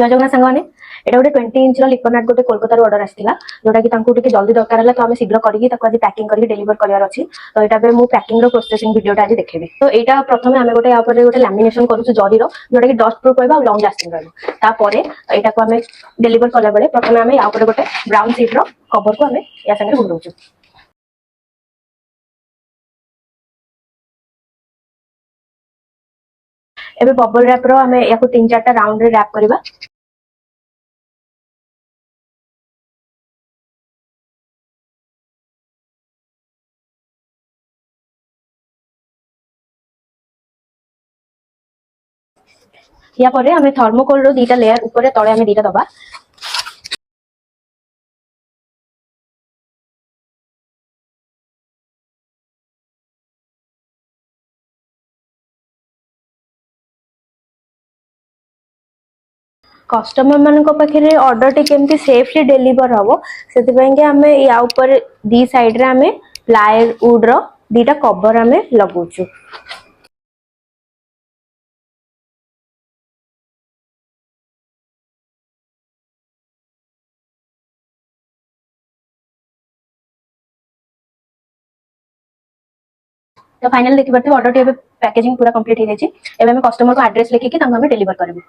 जय जगन्नाथ सांगने एटा गोटे 20 इंच लिकोनाट गोटे कोलकाता ऑर्डर आसला जोटा कि टिके जल्दी दरकार है तो आम शीघ्र करके आज पैकिंग करके डेलीवर करार अच्छी तो यहाँ मुझे पैकिंग प्रोसेसिंग वीडियोटा आज देखेबी। तो यहाँ प्रथम आम गोटे गोटे लैमिनेशन करूँ जरीर जोटा कि डस्ट प्रूफ रहा लंग लास्टिंग रहा यहाँ को आम डेलीवर कला बेले प्रथम आम या गोटे ब्राउन सीट कवर को आम या सागर घुराऊँ। एबे बबल रैप रो आम या 3-4 राउंड रे रैप करवा। या परे आम थर्मोकोल रो 2टा लेयर ऊपर तले आम 2टा दबा। कस्टमर मान पाखे ऑर्डर टी केमती सेफली डेलीवर हम से आम या ऊपर दी साइड रे आम प्लाईवुड रो 2टा कवर आम लगाऊँ। तो फाइनल देखिए ऑर्डर टी पैकेजिंग पूरा कंप्लीट हो जाए। कस्टमर को एड्रेस लिखिकी डेलीवर करेंगे।